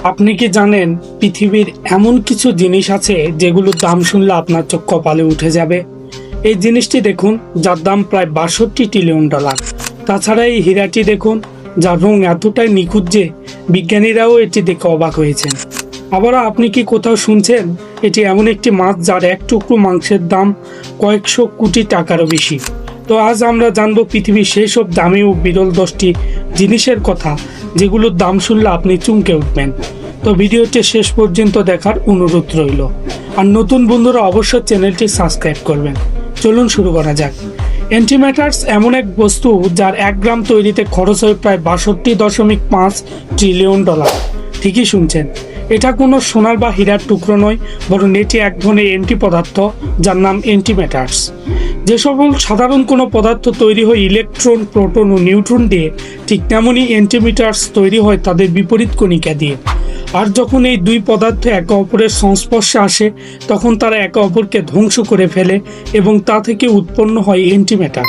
আপনি কি জানেন পৃথিবীর এমন কিছু জিনিস আছে যেগুলোর দাম শুনলে আপনার চোখ কপালে উঠে যাবে? এই জিনিসটি দেখুন, যার দাম প্রায় 62 ট্রিলিয়ন ডলার। তাছাড়া এই হীরাটি দেখুন, যার রং এতটাই নিখুঁত যে বিজ্ঞানীরাও এটি দেখে অবাক হয়েছেন। আবারও আপনি কি কোথাও শুনছেন এটি এমন একটি মাছ যার এক টুকরো মাংসের দাম কয়েকশো কোটি টাকারও বেশি? তো আজ আমরা জানবো পৃথিবীর সেই সব দামি ও বিরল 10টি জিনিসের কথা যেগুলোর দাম শুনলে আপনি চমকে উঠবেন। তো ভিডিওটি শেষ পর্যন্ত দেখার অনুরোধ রইল। আর নতুন বন্ধুরা অবশ্যই চ্যানেলটি সাবস্ক্রাইব করবেন। চলুন শুরু করা যাক। অ্যান্টিম্যাটার্স এমন এক বস্তু যার 1 গ্রাম তৈরিতে খরচ হয় প্রায় 62.5 ট্রিলিয়ন ডলার। ঠিকই শুনছেন, এটা কোনো সোনার বা হীরার টুকরো নয়, বরং এটি এক ধরনের অ্যান্টি পদার্থ যার নাম অ্যান্টিম্যাটার্স। যে সকল সাধারণ কোনো পদার্থ তৈরি হয় ইলেকট্রন, প্রোটন ও নিউট্রন দিয়ে, ঠিক তেমনই অ্যান্টিম্যাটার্স তৈরি হয় তাদের বিপরীত কণিকা দিয়ে। আর যখন এই দুই পদার্থ একে অপরের সংস্পর্শে আসে তখন তারা একে অপরকে ধ্বংস করে ফেলে এবং তা থেকে উৎপন্ন হয় অ্যান্টিম্যাটার।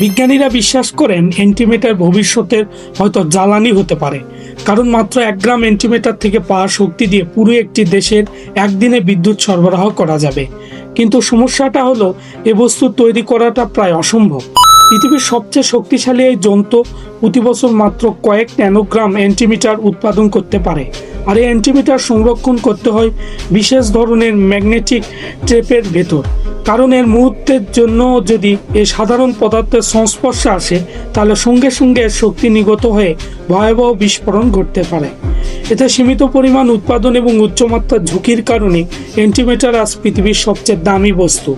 বিজ্ঞানীরা বিশ্বাস করেন অ্যান্টিম্যাটার ভবিষ্যতের হয়তো জ্বালানি হতে পারে, কারণ মাত্র 1 গ্রাম অ্যান্টিম্যাটার থেকে পাওয়া শক্তি দিয়ে পুরো একটি দেশের একদিনে বিদ্যুৎ সরবরাহ করা যাবে। কিন্তু সমস্যাটা হলো এ বস্তু তৈরি করাটা প্রায় অসম্ভব। পৃথিবীর সবচেয়ে শক্তিশালী এই যন্ত্র প্রতি বছর মাত্র কয়েক ন্যানোগ্রাম অ্যান্টিমিটার উৎপাদন করতে পারে। আর এই অ্যান্টিমিটার সংরক্ষণ করতে হয় বিশেষ ধরনের ম্যাগনেটিক ট্রেপের ভেতর, কারণ এর মুহূর্তের জন্য যদি এই সাধারণ পদার্থের সংস্পর্শে আসে তাহলে সঙ্গে সঙ্গে এর শক্তি নিগত হয়ে ভয়াবহ বিস্ফোরণ ঘটতে পারে। এতে সীমিত পরিমাণ উৎপাদন এবং উচ্চমাত্রার ঝুঁকির কারণে অ্যান্টিম্যাটার আজ পৃথিবীর সবচেয়ে দামি বস্তু।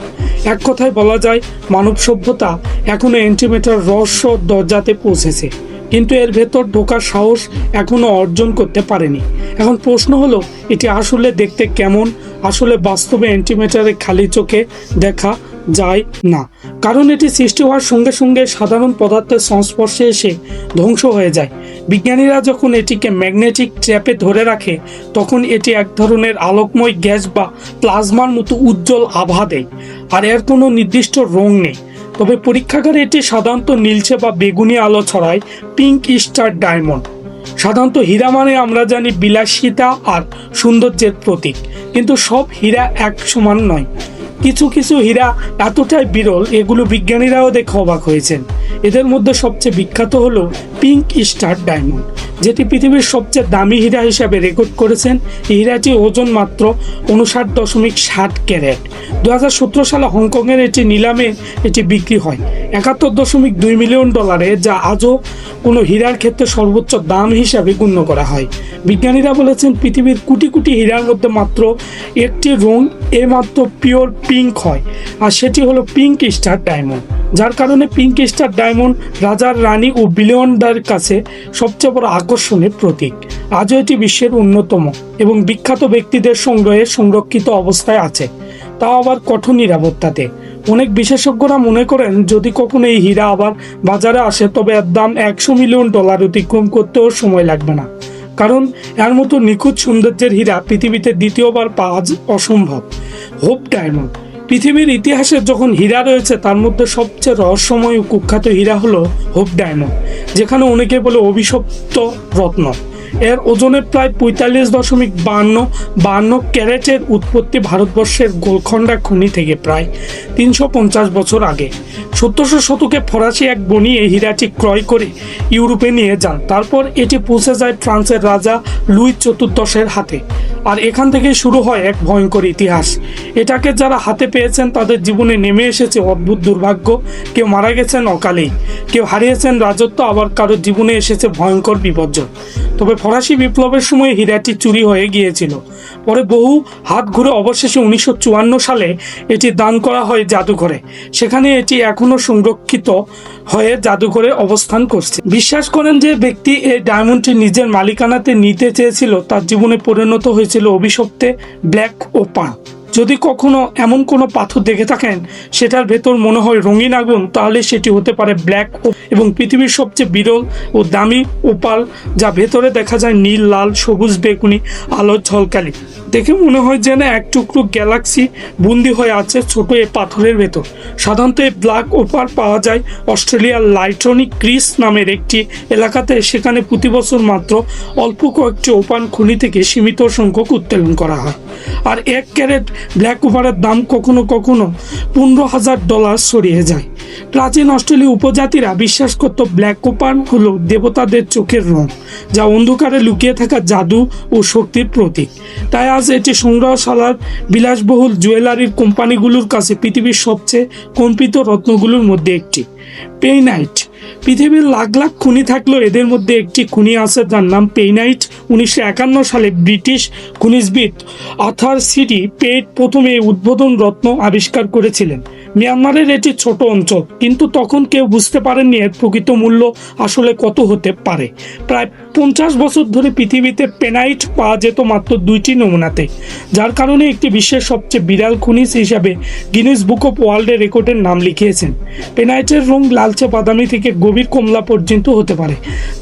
এক কথায় বলা যায় মানব সভ্যতা এখনো অ্যান্টিম্যাটার রহস্য দরজাতে পৌঁছেছে, কিন্তু এর ভেতর ঢোকার সাহস এখনো অর্জন করতে পারেনি। এখন প্রশ্ন হলো, এটি আসলে দেখতে কেমন? আসলে বাস্তবে অ্যান্টিম্যাটারে খালি চোখে দেখা যায় না, কারণ এটি সৃষ্টি হওয়ার সঙ্গে সঙ্গে সাধারণ পদার্থের সংস্পর্শে এসে ধ্বংস হয়ে যায়। বিজ্ঞানীরা যখন এটিকে ম্যাগনেটিক ট্র্যাপে ধরে রাখে তখন এটি এক ধরনের আলোকময় গ্যাস বা প্লাজমার মতো উজ্জ্বল আভা দেয়। আর এর কোনো নির্দিষ্ট রং নেই, তবে পরীক্ষাগারে এটি সাধারণত নীলচে বা বেগুনি আলো ছড়ায়। Pink star diamond. সাধারণত হীরা মানে আমরা জানি বিলাসিতা আর সৌন্দর্যের প্রতীক, কিন্তু সব হীরা এক সমান নয়। কিছু কিছু হীরা এতটাই বিরল এগুলো বিজ্ঞানীরাও দেখে অবাক হয়েছেন। এদের মধ্যে সবচেয়ে বিখ্যাত হলো পিঙ্ক স্টার ডায়মন্ড, যেটি পৃথিবীর সবচেয়ে দামি হীরা হিসাবে রেকর্ড করেছেন। এই হীরাটি ওজন মাত্র 59.7 ক্যারেট। 2017 সালে হংকংয়ের এটি নিলামে বিক্রি হয় 71.2 মিলিয়ন ডলারে, যা আজও কোনো হীরার ক্ষেত্রে সর্বোচ্চ দাম হিসাবে গণ্য করা হয়। বিজ্ঞানীরা বলেছেন পৃথিবীর কোটি কোটি হীরার মধ্যে মাত্র একটি রং মাত্র পিওর পিঙ্ক হয়, আর সেটি হলো পিঙ্ক স্টার ডায়মন্ড। যার কারণে পিঙ্ক স্টার ডায়মন্ড রাজার, রানী ও বিলিয়নদার কাছে সবচেয়ে বড় আকর্ষণের প্রতীক। আজও এটি বিশ্বের অন্যতম এবং বিখ্যাত ব্যক্তিদের সংগ্রহে সংরক্ষিত অবস্থায় আছে, তাও আবার কঠোর নিরাপত্তাতে। অনেক বিশেষজ্ঞরা মনে করেন যদি কখনো এই হীরা আবার বাজারে আসে তবে এর দাম 100 মিলিয়ন ডলার অতিক্রম করতেও সময় লাগবে না, কারণ এর মতো নিখুঁত সৌন্দর্যের হীরা পৃথিবীতে দ্বিতীয়বার পাওয়া অসম্ভব। Hope diamond. পৃথিবীর ইতিহাসে যখন হীরা রয়েছে তার মধ্যে সবচেয়ে রহস্যময় ও কুখ্যাত হীরা হলো হোপ ডায়মন্ড, যেখানে অনেকে বলে অভিশপ্ত রত্ন। এর ওজনে প্রায় 45.52 ক্যারেটের উৎপত্তি ভারতবর্ষের গোলকন্ডা খনি থেকে প্রায় 350 বছর আগে। 1700 শতকে ফরাসি এক বণিক এই হীরাটি ক্রয় করে ইউরোপে নিয়ে যান। তারপর এটি পৌঁছে যায় ফ্রান্সের রাজা লুই চতুর্দশের হাতে। আর এখান থেকে শুরু হয় এক ভয়ঙ্কর ইতিহাস। এটাকে যারা হাতে পেয়েছেন তাদের জীবনে নেমে এসেছে অদ্ভুত দুর্ভাগ্য। কেউ মারা গেছেন অকালেই, কেউ হারিয়েছেন রাজত্ব, আবার কারোর জীবনে এসেছে ভয়ঙ্কর বিপর্যয়। তবে ফরাসি বিপ্লবের সময় হীরাটি চুরি হয়ে গিয়েছিল। পরে বহু হাত ঘুরে অবশেষে 1954 সালে এটি দান করা হয় জাদুঘরে। সেখানে এটি এখনও সংরক্ষিত হয়ে জাদুঘরে অবস্থান করছে। বিশ্বাস করেন যে ব্যক্তি এই ডায়মন্ডটি নিজের মালিকানাতে নিতে চেয়েছিল তার জীবনে পরিণত হয়েছিল অভিশপ্তে ব্ল্যাক ওপান। যদি কখনো এমন কোনো পাথর দেখে থাকেন সেটার ভেতর মনে হয় রঙিন আগুন, তাহলে সেটি হতে পারে ব্ল্যাক এবং পৃথিবীর সবচেয়ে বিরল ও দামি ওপাল, যা ভেতরে দেখা যায় নীল, লাল, সবুজ, বেগুনি আলোর ঝলকালি। দেখে মনে হয় যেন এক টুকরো গ্যালাক্সি বন্দি হয়ে আছে ছোট এই পাথরের ভেতর। সাধারণত এই ব্ল্যাক ওপাল পাওয়া যায় অস্ট্রেলিয়ার লাইটনিক ক্রিস নামের একটি এলাকাতে। সেখানে প্রতি বছর মাত্র অল্প কয়েকটি ওপান খনি থেকে সীমিত সংখ্যক উত্তোলন করা হয়। আর 1 ক্যারেট ব্ল্যাক ওপারের দাম কখনো কখনো $15,000 ছড়িয়ে যায়। প্রাচীন অস্ট্রেলীয় উপজাতিরা বিশ্বাস করত ব্ল্যাক ওপার হলো দেবতাদের চোখের রং, যা অন্ধকারে লুকিয়ে থাকা জাদু ও শক্তির প্রতীক। তাই আজ এটি সংগ্রহশালার বিলাসবহুল জুয়েলারির কোম্পানিগুলোর কাছে পৃথিবীর সবচেয়ে কম্পিত রত্নগুলোর মধ্যে একটি। পেইনাইট। পৃথিবীর লাখ লাখ খনি থাকলেও এদের মধ্যে একটি খনি আছে যার নাম পেইনাইট। 1951 সালে ব্রিটিশ খনিজবিদ আর্থার সিডি পেইট প্রথম এই উদ্বোধন রত্ন আবিষ্কার করেছিলেন। মিয়ানমারের এটি ছোট অঞ্চল, কিন্তু তখন কেউ বুঝতে পারেননি এর প্রকৃত মূল্য আসলে কত হতে পারে। প্রায় 50 বছর ধরে পৃথিবীতে পেনাইট পাওয়া যেত মাত্র 2টি নমুনাতে, যার কারণে একটি বিশ্বের সবচেয়ে বিরল খনিজ হিসাবে গিনেস বুক অফ ওয়ার্ল্ড রেকর্ডের নাম লিখিয়েছেন। পেনাইটের রং লালচে বাদামি থেকে গভীর কমলা পর্যন্ত হতে পারে,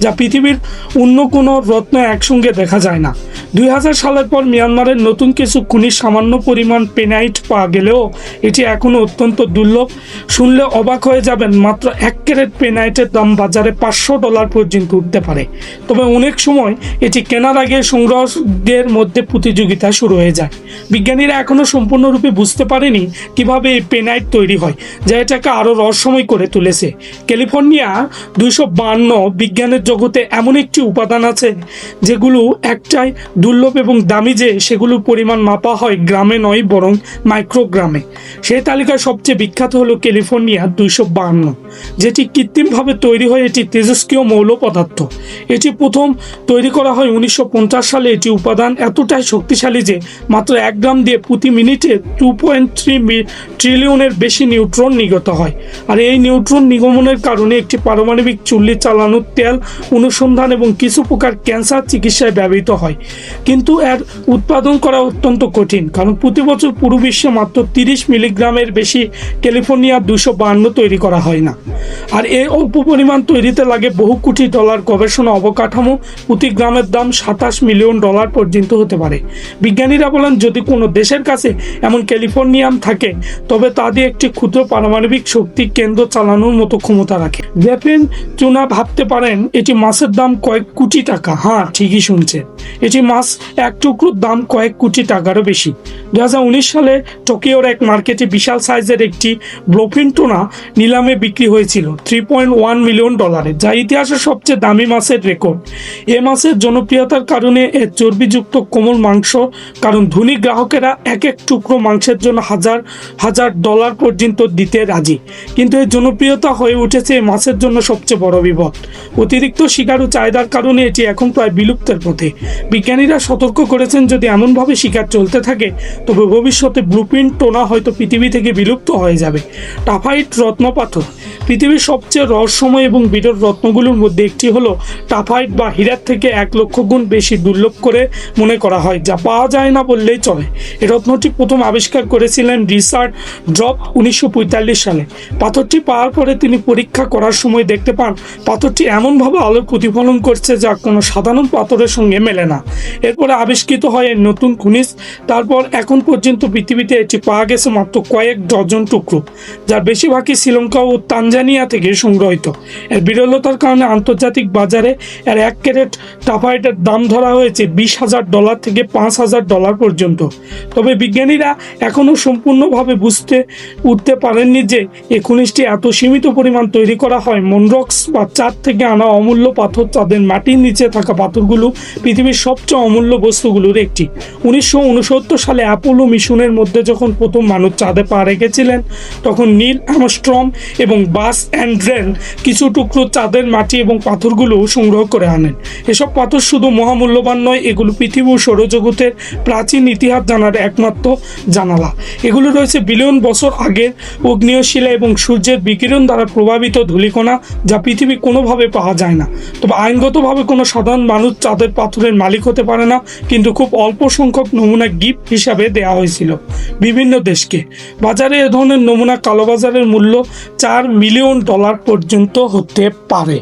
যা পৃথিবীর অন্য কোনো রত্ন একসঙ্গে দেখা যায় না। 2000 সালের পর মিয়ানমারের নতুন কিছু খনিজ সামান্য পরিমাণ পেনাইট পাওয়া গেলেও এটি এখনও অত্যন্ত দুর্লভ। শুনলে অবাক হয়ে যাবেন, মাত্র 1 ক্যারেট পেনাইটের দাম বাজারে $500 পর্যন্ত উঠতে পারে। তবে অনেক সময় এটি কেনার আগে সংগ্রাহকদের মধ্যে প্রতিযোগিতা শুরু হয়ে যায়। বিজ্ঞানীরা এখনও সম্পূর্ণরূপে বুঝতে পারেনি কিভাবে এই পেনাইট তৈরি হয়, যা এটাকে আরও রহস্যময় করে তুলেছে। ক্যালিফোর্নিয়া 252 বিজ্ঞানের জগতে এমন একটি উপাদান আছে যেগুলো একটাই দুর্লভ এবং দামি যে সেগুলোর পরিমাণ মাপা হয় গ্রামে নয় বরং মাইক্রোগ্রামে। সেই তালিকায় সবচেয়ে বিখ্যাত হলো ক্যালিফোর্নিয়া 252, যেটি কৃত্রিমভাবে তৈরি হয়। এটি তেজস্ক্রিয় মৌল পদার্থ। এটি প্রথম তৈরি করা হয় 1950 সালে। এটি উপাদান এতটাই শক্তিশালী যে মাত্র 1 গ্রাম দিয়ে প্রতি মিনিটে 2.3 ট্রিলিয়নের বেশি নিউট্রন নির্গত হয়। আর এই নিউট্রন নির্গমনের কারণে একটি পারমাণবিক চুল্লি চালানোর তেল অনুসন্ধান এবং কিছু প্রকার ক্যান্সার চিকিৎসায় ব্যবহৃত হয়। কিন্তু এর উৎপাদন করা অত্যন্ত কঠিন, কারণ প্রতি বছর পুরো বিশ্বে মাত্র 30 মিলিগ্রামের বেশি ক্যালিফোর্নিয়া 252 তৈরি করা হয় না। আর এই অল্প পরিমাণ তৈরিতে লাগে বহু কোটি ডলার গবেষণা অবকাঠামো। প্রতি গ্রামের দাম $27 মিলিয়ন পর্যন্ত হতে পারে। বিজ্ঞানীরা বলেন, যদি কোনো দেশের কাছে এমন ক্যালিফোর্নিয়াম থাকে তবে তা দিয়ে একটি ক্ষুদ্র পারমাণবিক শক্তি কেন্দ্র চালানোর মতো ক্ষমতা রাখে। গ্রাফেন চুনা ভাবতে পারেন এটি মাছের দাম কয়েক কোটি টাকা। হ্যাঁ, ঠিকই শুনছেন, এটি মাছ এক টুকরোর দাম কয়েক কোটি টাকারও বেশি। 2019 সালে টোকিওর এক মার্কেটে বিশাল সাইজের একটি ব্লুফিন টুনা নিলামে বিক্রি হয়েছিল $3.1 মিলিয়ন, যা ইতিহাসের সবচেয়ে দামি মাছের রেকর্ড। এ মাছের জনপ্রিয়তার কারণে এর চর্বিযুক্ত কোমল মাংস, কারণ ধনী গ্রাহকেরা এক এক টুকরো মাংসের জন্য $1,000 পর্যন্ত দিতে রাজি। কিন্তু এর জনপ্রিয়তা হয়ে উঠেছে এই মাছের জন্য সবচেয়ে বড় বিপদ। অতিরিক্ত শিকার ও চাহিদার কারণে এটি এখন প্রায় বিলুপ্তের পথে। বিজ্ঞানীরা সতর্ক করেছেন, যদি এমনভাবে শিকার চলতে থাকে তবে ভবিষ্যতে ব্লুফিন টোনা হয়তো পৃথিবী থেকে বিলুপ্ত হয়ে যাবে। টাফাইট রত্নপাথর। পৃথিবীর সবচেয়ে রহস্যময় এবং বিরল রত্নগুলোর মধ্যে একটি হলো টাফাইট, বা হীরার থেকে 1 লক্ষ গুণ বেশি দুর্লভ করে মনে করা হয়, যা পাওয়া যায় না বললেই চলে। এই রত্নটি প্রথম আবিষ্কার করেছিলেন রিচার্ড ড্রপ 1945 সালে। পাথরটি পাওয়ার পরে তিনি পরীক্ষা করার সময় দেখতে পান পাথরটি এমনভাবে আলোর প্রতিফলন করছে যা কোনো সাধারণ পাথরের সঙ্গে মেলে না। এরপরে আবিষ্কৃত হয় এই নতুন খনিজ। তারপর এখন পর্যন্ত পৃথিবীতে এটি পাওয়া গেছে মাত্র কয়েক ডজন টুকরো, যার বেশিরভাগই শ্রীলঙ্কা ও তানজানিয়া থেকে সংগ্রহিত। এর বিরলতার কারণে আন্তর্জাতিক বাজারে এর 1 ক্যারেট টাফাইটের দাম ধরা হয়েছে $20,000 থেকে $5,000 পর্যন্ত। তবে বিজ্ঞানীরা এখনও সম্পূর্ণভাবে বুঝতে উঠতে পারেননি যে এই খনিজটি এত সীমিত পরিমাণ তৈরি করা হয়। মনরক্স বা চাঁদ থেকে আনা অমূল্য পাথর, চাঁদের মাটির নিচে থাকা পাথরগুলো পৃথিবীর সবচেয়ে অমূল্য বস্তুগুলোর একটি। 1969 সালে অ্যাপোলো মিশনের মধ্যে যখন প্রথম মানুষ চাঁদে পা রেখেছিলেন, তখন নীল আর্মস্ট্রং এবং বাস অ্যান্ড্রেন কিছু টুকরো চাঁদের মাটি এবং পাথরগুলো সংগ্রহ করে জানেন। এসব পাথর শুধু মহামূল্যবান নয়, এগুলো পৃথিবী ও সৌরজগতের প্রাচীন ইতিহাস জানার একমাত্র জানালা। এগুলো রয়েছে বিলিয়ন বছর আগের আগ্নেয় শিলা এবং সূর্যের বিকিরণ দ্বারা প্রভাবিত ধূলিকণা, যা পৃথিবী কোনোভাবে পাওয়া যায় না। তবে আইনগতভাবে কোনো সাধারণ মানুষ চাঁদের পাথরের মালিক হতে পারে না, কিন্তু খুব অল্প সংখ্যক নমুনা গিফট হিসাবে দেওয়া হয়েছিল বিভিন্ন দেশকে। বাজারে এ ধরনের নমুনা কালোবাজারের মূল্য $4 মিলিয়ন পর্যন্ত হতে পারে।